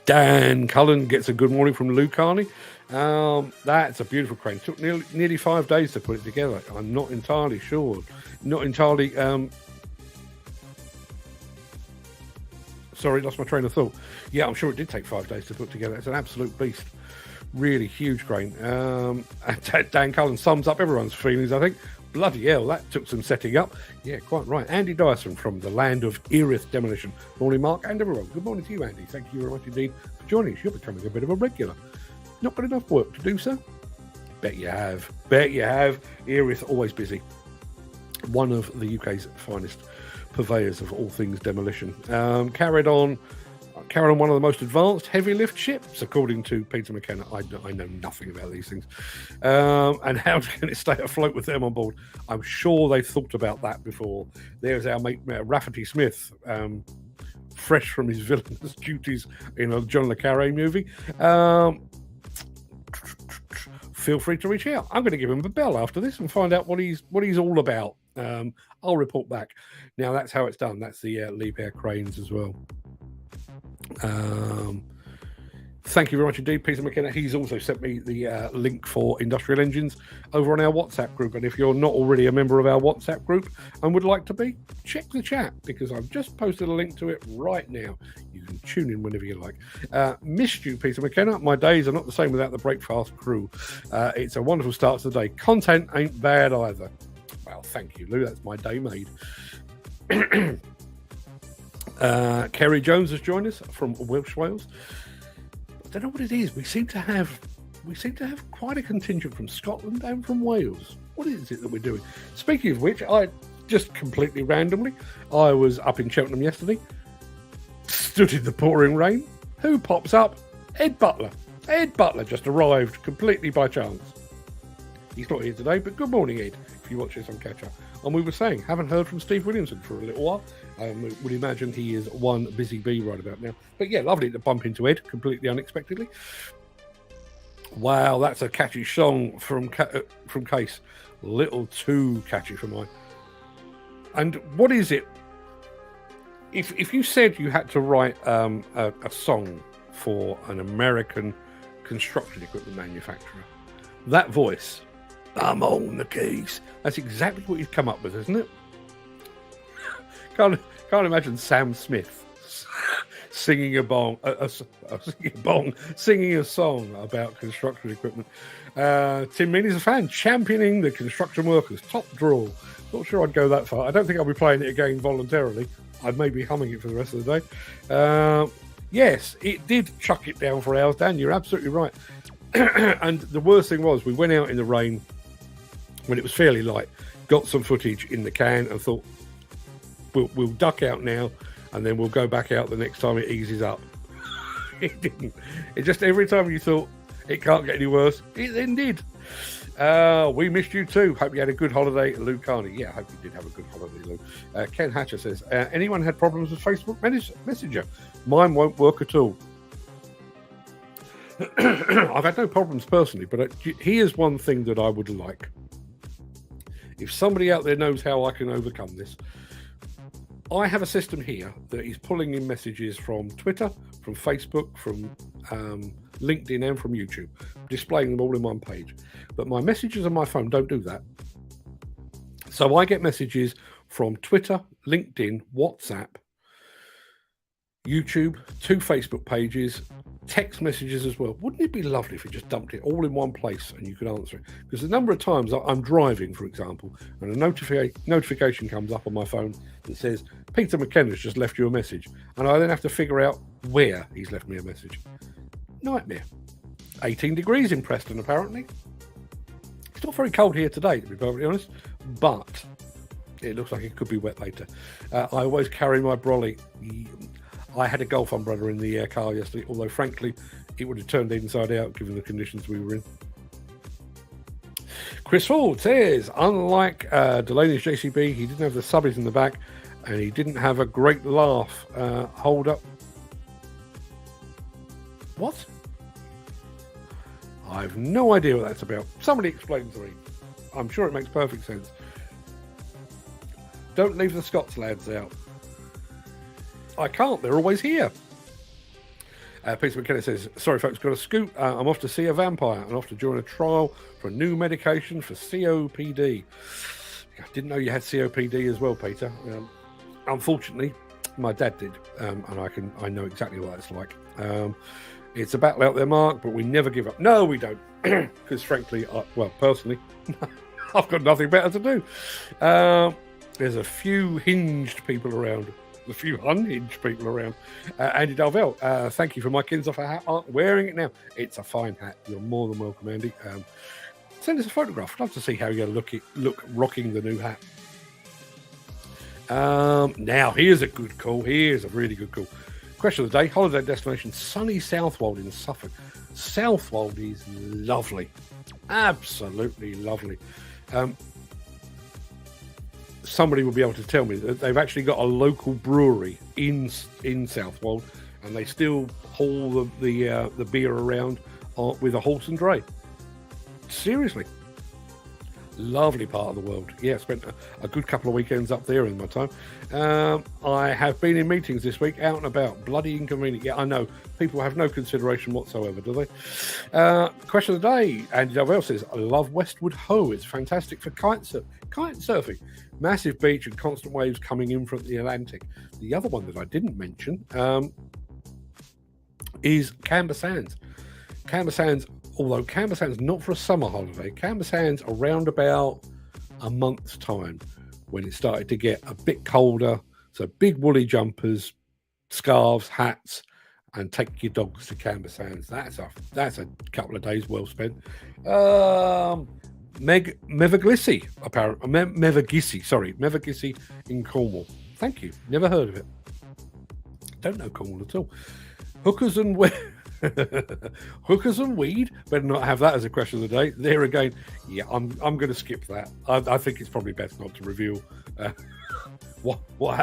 Dan Cullen gets a good morning from Lou Carney. That's a beautiful crane. Took nearly 5 days to put it together. I'm not entirely sure. Not entirely... Sorry, lost my train of thought. Yeah, I'm sure it did take 5 days to put together. It's an absolute beast. Really huge crane. Dan Cullen sums up everyone's feelings, I think. Bloody hell, that took some setting up. Yeah, quite right. Andy Dyson from the land of Erith Demolition. Morning, Mark, and everyone. Good morning to you, Andy. Thank you very much indeed for joining us. You're becoming a bit of a regular. Not got enough work to do so? Bet you have. Bet you have. Erith, always busy. One of the UK's finest purveyors of all things demolition. Carried on one of the most advanced heavy lift ships, according to Peter McKenna. I know nothing about these things. And how can it stay afloat with them on board? I'm sure they've thought about that before. There's our mate Rafferty Smith, fresh from his villainous duties in a John le Carré movie. Feel free to reach out. I'm going to give him a bell after this and find out what he's all about. I'll report back. Now, that's how it's done. That's the Liebherr cranes as well. Thank you very much indeed, Peter McKenna. He's also sent me the link for industrial engines over on our WhatsApp group. And if you're not already a member of our WhatsApp group and would like to be, check the chat, because I've just posted a link to it right now. You can tune in whenever you like. Missed you, Peter McKenna. My days are not the same without the Breakfast crew. It's a wonderful start to the day. Content ain't bad either. Well, thank you, Lou. That's my day made. Kerry Jones has joined us from Welsh Wales. I don't know what it is. We seem to have quite a contingent from Scotland and from Wales. What is it that we're doing? Speaking of which, I just completely randomly, I was up in Cheltenham yesterday, stood in the pouring rain. Who pops up? Ed Butler. Ed Butler just arrived completely by chance. He's not here today, but good morning, Ed, if you watch this on catch up. And we were saying, haven't heard from Steve Williamson for a little while. I would imagine he is one busy bee right about now. But yeah, lovely to bump into Ed completely unexpectedly. Wow, that's a catchy song from Case. A little too catchy for mine. And what is it? If you said you had to write a song for an American construction equipment manufacturer, that voice, I'm on the keys, that's exactly what you'd come up with, isn't it? Can't imagine Sam Smith singing a song about construction equipment. Tim Meany's a fan, championing the construction workers. Top draw. Not sure I'd go that far. I don't think I'll be playing it again voluntarily. I may be humming it for the rest of the day. Yes, it did chuck it down for hours, Dan. You're absolutely right. And the worst thing was, we went out in the rain when it was fairly light, got some footage in the can and thought, we'll duck out now and then we'll go back out the next time it eases up. It didn't. It just, every time you thought it can't get any worse, it then did. We missed you too. Hope you had a good holiday, Lou Carney. Yeah, I hope you did have a good holiday, Lou. Ken Hatcher says, anyone had problems with Facebook Messenger? Mine won't work at all. I've had no problems personally, but here's one thing that I would like. If somebody out there knows how I can overcome this, I have a system here that is pulling in messages from Twitter, from Facebook, from LinkedIn and from YouTube, displaying them all in one page. But my messages on my phone don't do that. So I get messages from Twitter, LinkedIn, WhatsApp, YouTube, 2 Facebook pages, text messages as well. Wouldn't it be lovely if you just dumped it all in one place and you could answer it? Because the number of times I'm driving, for example, and a notification comes up on my phone that says, Peter McKenna's just left you a message. And I then have to figure out where he's left me a message. Nightmare. 18 degrees in Preston, apparently. It's not very cold here today, to be perfectly honest, but it looks like it could be wet later. I always carry my brolly. I had a golf umbrella in the car yesterday, although frankly, it would have turned inside out given the conditions we were in. Chris Ford says, unlike Delaney's JCB, he didn't have the subbies in the back and he didn't have a great laugh. Hold up. What? I have no idea what that's about. Somebody explain to me. I'm sure it makes perfect sense. Don't leave the Scots lads out. I can't, they're always here. Peter McKenna says, sorry folks, got a scoop. I'm off to see a vampire and off to join a trial for a new medication for COPD. I didn't know you had COPD as well, Peter. Unfortunately, my dad did, and I know exactly what it's like. It's a battle out there, Mark, but we never give up. No, we don't, because frankly, personally, I've got nothing better to do. There's a few hinged people around. A few unhinged people around. Andy Darvell, thank you for my Kinzoff hat. I'm wearing it now. It's a fine hat. You're more than welcome, Andy. Send us a photograph. I'd love to see how you're going to look rocking the new hat. Now, here's a good call. Here's a really good call. Question of the day, holiday destination, sunny Southwold in Suffolk. Southwold is lovely. Absolutely lovely. Somebody will be able to tell me that they've actually got a local brewery in Southwold, and they still haul the beer around with a horse and dray. Seriously, Lovely part of the world. Yeah, spent a good couple of weekends up there in my time. I have been in meetings this week, out and about. Bloody inconvenient. Yeah, I know. People have no consideration whatsoever, do they? Question of the day. Andy Darvell says, I love Westwood Ho. It's fantastic for kite surfing. Massive beach and constant waves coming in from the Atlantic. The other one that I didn't mention is Canberra Sands. Canberra Sands, although Canberra Sands not for a summer holiday, Canberra Sands around about a month's time when it started to get a bit colder. So big woolly jumpers, scarves, hats, and take your dogs to Canberra Sands. That's a couple of days well spent. Mevagissey, apparently. Mevagissey in Cornwall. Thank you. Never heard of it. Don't know Cornwall at all. Hookers and weed. Better not have that as a question of the day. There again, yeah, I'm going to skip that. I think it's probably best not to reveal what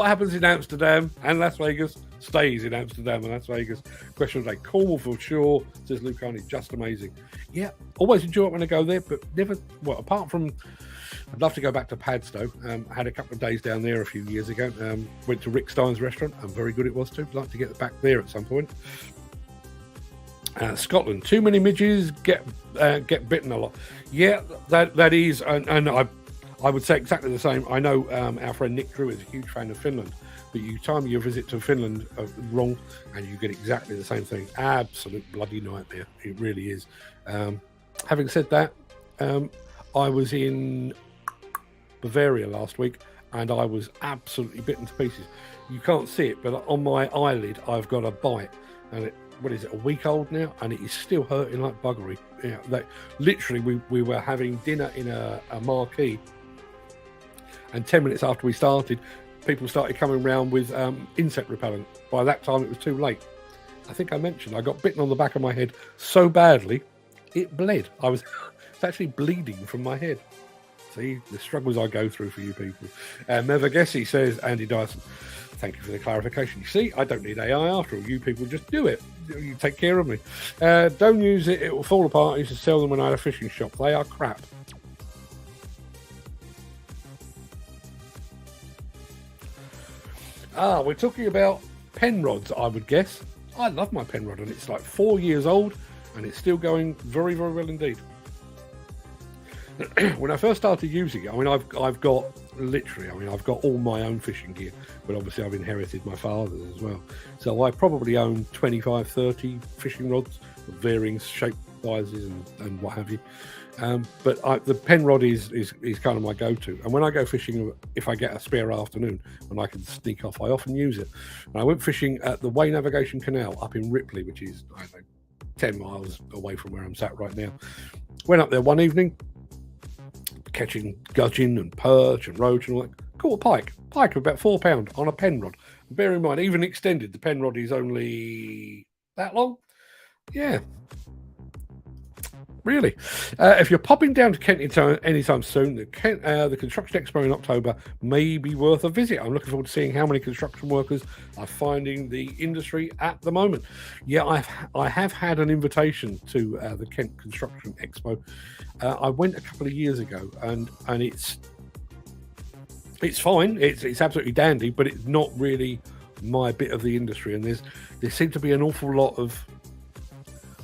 happens in Amsterdam and Las Vegas stays in Amsterdam and Las Vegas. Question of the day. Cornwall for sure, says Luke Carney. Just amazing. Yeah, always enjoy it when I go there, but never. Well, apart from, I'd love to go back to Padstow. I had a couple of days down there a few years ago. Went to Rick Stein's restaurant, and very good it was too. I'd like to get back there at some point. Scotland, too many midges get bitten a lot. Yeah, that is, and I would say exactly the same. I know our friend Nick Drew is a huge fan of Finland, but you time your visit to Finland wrong, and you get exactly the same thing. Absolute bloody nightmare. It really is. Having said that, I was in Bavaria last week, and I was absolutely bitten to pieces. You can't see it, but on my eyelid, I've got a bite, and what is it, a week old now, and it is still hurting like buggery. Yeah, literally, we were having dinner in a marquee, and 10 minutes after we started, people started coming around with insect repellent. By that time, it was too late. I think I mentioned I got bitten on the back of my head so badly, it bled. It's actually bleeding from my head. See, the struggles I go through for you people. Mevagessy says, Andy Dyson, thank you for the clarification. You see, I don't need AI after all. You people just do it. You take care of me. Don't use it. It will fall apart. I used to sell them when I had a fishing shop. They are crap. We're talking about pen rods, I would guess. I love my pen rod, and it's like 4 years old, and it's still going very, very well indeed. When I first started using it, I mean, I've got all my own fishing gear, but obviously I've inherited my father's as well. So I probably own 25, 30 fishing rods of varying shape, sizes, and what have you. But the pen rod is kind of my go-to. And when I go fishing, if I get a spare afternoon when I can sneak off, I often use it. And I went fishing at the Way Navigation Canal up in Ripley, which is, I don't know, 10 miles away from where I'm sat right now. Went up there one evening, catching gudgeon and perch and roach and all that. Caught a pike of about £4 on a pen rod. Bear in mind, even extended, the pen rod is only that long. Yeah. Really. If you're popping down to Kent anytime soon, the Construction Expo in October may be worth a visit. I'm looking forward to seeing how many construction workers are finding the industry at the moment. Yeah, I have had an invitation to the Kent Construction Expo. I went a couple of years ago, and it's fine. It's absolutely dandy, but it's not really my bit of the industry. And there seem to be an awful lot of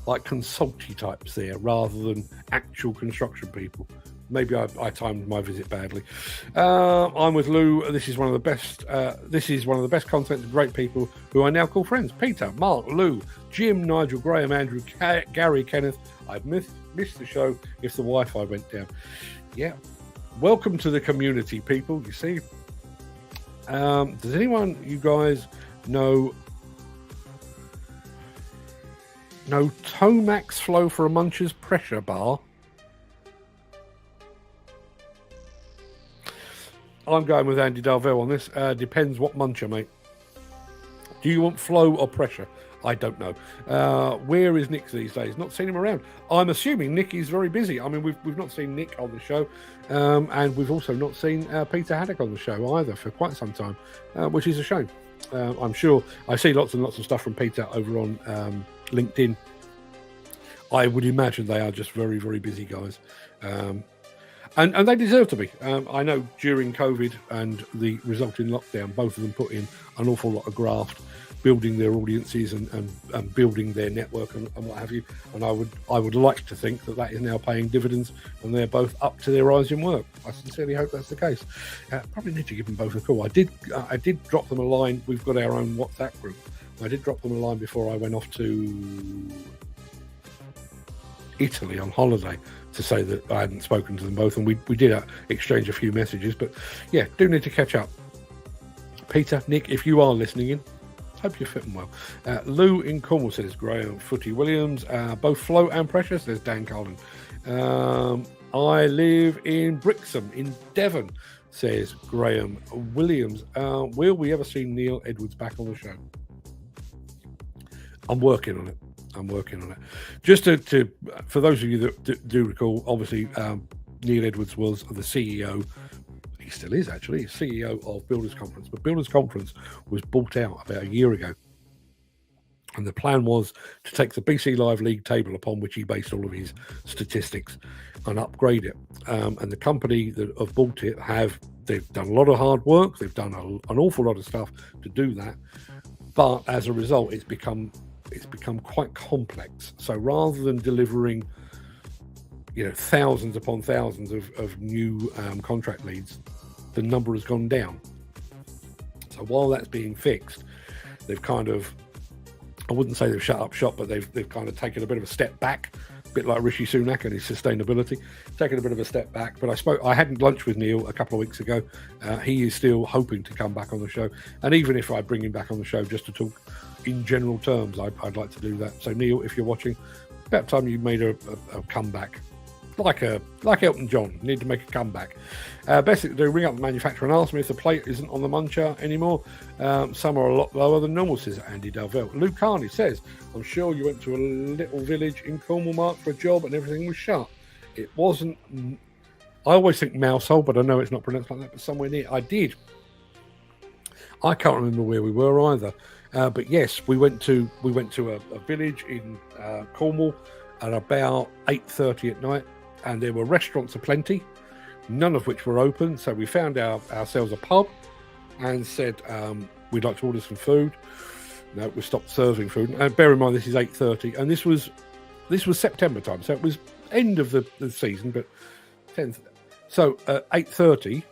like consulty types there rather than actual construction people. Maybe I timed my visit badly. I'm with Lou. This is one of the best. This is one of the best content and great people who I now call friends. Peter, Mark, Lou, Jim, Nigel, Graham, Andrew, Gary, Kenneth. I'd missed the show if the Wi-Fi went down. Yeah, welcome to the community, people. You see. Does anyone, you guys, know Tomax flow for a Muncher's pressure bar? I'm going with Andy Darvell on this. Depends what muncher, mate. Do you want flow or pressure? I don't know. Where is Nick these days? Not seen him around. I'm assuming Nick is very busy. I mean, we've not seen Nick on the show, and we've also not seen Peter Haddock on the show either for quite some time, which is a shame. I'm sure I see lots and lots of stuff from Peter over on LinkedIn. I would imagine they are just very, very busy guys. And they deserve to be. I know during COVID and the resulting lockdown, both of them put in an awful lot of graft, building their audiences and building their network and what have you. And I would like to think that is now paying dividends, and they're both up to their eyes in work. I sincerely hope that's the case. Probably need to give them both a call. I did drop them a line. We've got our own WhatsApp group. I did drop them a line before I went off to Italy on holiday to say that I hadn't spoken to them both, and we did exchange a few messages. But yeah, do need to catch up. Peter, Nick, if you are listening in, hope you're fitting well. Lou in Cornwall says, Graham, Footy Williams, both float and pressure, says Dan Colin. I live in Brixham in Devon, says Graham Williams. Will we ever see Neil Edwards back on the show? I'm working on it. Just to for those of you that do recall, obviously Neil Edwards was the CEO. He still is actually CEO of Builders Conference, but Builders Conference was bought out about a year ago, and the plan was to take the BC Live League table upon which he based all of his statistics and upgrade it. And the company that have bought it they've done a lot of hard work. They've done an awful lot of stuff to do that, but as a result, it's become quite complex. So rather than delivering, thousands upon thousands of new contract leads, the number has gone down. So while that's being fixed, they've kind of, I wouldn't say they've shut up shop, but they've kind of taken a bit of a step back, a bit like Rishi Sunak and his sustainability, taken a bit of a step back. But I had lunch with Neil a couple of weeks ago. He is still hoping to come back on the show, and even if I bring him back on the show just to talk in general terms, I'd like to do that. So Neil, if you're watching, about time you made a comeback. Like Elton John, need to make a comeback. Basically, they ring up the manufacturer and ask me if the plate isn't on the muncher anymore. Some are a lot lower than normal, says Andy Dalvell. Luke Carney says, I'm sure you went to a little village in Cornwall, Mark, for a job and everything was shut. It wasn't, I always think Mousehole, but I know it's not pronounced like that, but somewhere near. I did. I can't remember where we were either. But yes, we went to a village in Cornwall at about 8:30 at night, and there were restaurants aplenty, none of which were open. So we found ourselves a pub and said we'd like to order some food. No, we stopped serving food. And bear in mind, this is 8:30, and this was September time, so it was end of the season, but 10th. So at 8:30,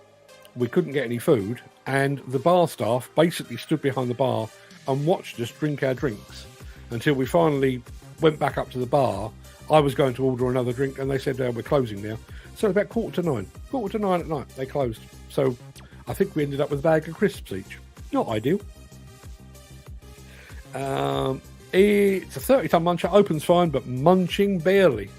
we couldn't get any food, and the bar staff basically stood behind the bar and watched us drink our drinks until we finally went back up to the bar. I was going to order another drink, and they said, we're closing now. So about 8:45 at night, they closed. So I think we ended up with a bag of crisps each. Not ideal. It's a 30-ton muncher, opens fine, but munching barely.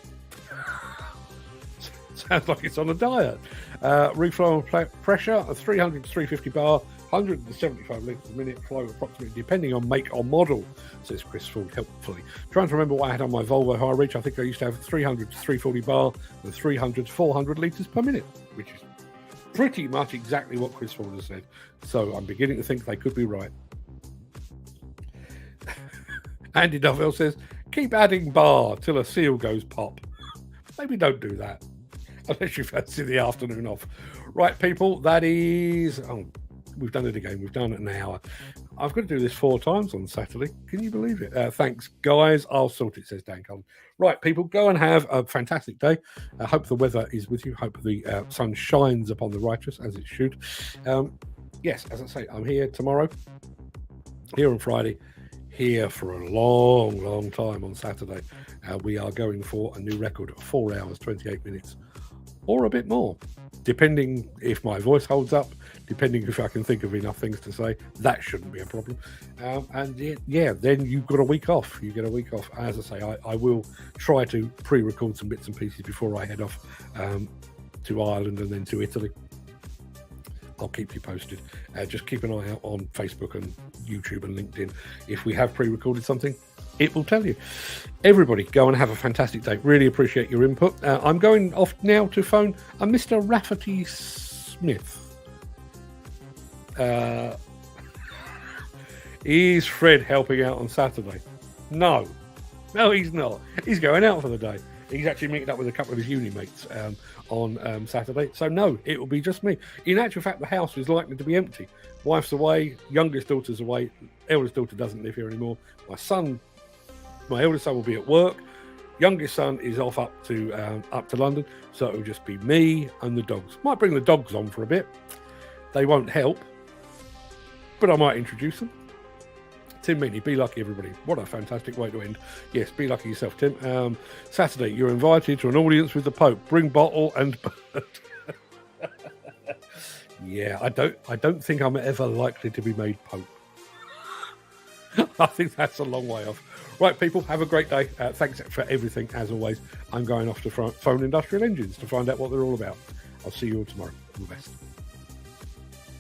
Sounds like it's on a diet. Reflow and pressure, a 300 to 350 bar, 175 litres a minute, flow approximately, depending on make or model, says Chris Ford helpfully. Trying to remember what I had on my Volvo High Reach. I think I used to have 300 to 340 bar and 300 to 400 litres per minute, which is pretty much exactly what Chris Ford has said. So I'm beginning to think they could be right. Andy Dovell says, keep adding bar till a seal goes pop. Maybe don't do that, unless you fancy the afternoon off. Right, people, that is... we've done it again. We've done it an hour. I've got to do this 4 times on Saturday. Can you believe it? Thanks, guys. I'll sort it, says Dan Cullen. Right, people, go and have a fantastic day. I hope the weather is with you. Hope the sun shines upon the righteous, as it should. Yes, as I say, I'm here tomorrow, here on Friday, here for a long, long time on Saturday. We are going for a new record of 4 hours, 28 minutes, or a bit more, depending if my voice holds up, depending if I can think of enough things to say. That shouldn't be a problem. And yeah, then you've got a week off. You get a week off. As I say, I will try to pre-record some bits and pieces before I head off to Ireland and then to Italy. I'll keep you posted. Just keep an eye out on Facebook and YouTube and LinkedIn. If we have pre-recorded something, it will tell you. Everybody, go and have a fantastic day. Really appreciate your input. I'm going off now to phone a Mr. Rafferty Smith. Is Fred helping out on Saturday? No, he's not. He's going out for the day. He's actually meeting up with a couple of his uni mates on Saturday. So no, it will be just me. In actual fact, the house is likely to be empty. Wife's away, youngest daughter's away, eldest daughter doesn't live here anymore. My eldest son will be at work. Youngest son is off up to London, so it will just be me and the dogs. Might bring the dogs on for a bit. They won't help, but I might introduce them. Tim Meaney, be lucky, everybody. What a fantastic way to end. Yes, be lucky yourself, Tim. Saturday, you're invited to an audience with the Pope. Bring bottle and bird. Yeah, I don't think I'm ever likely to be made Pope. I think that's a long way off. Right, people, have a great day. Thanks for everything, as always. I'm going off to phone Industrial Engines to find out what they're all about. I'll see you all tomorrow. All the best.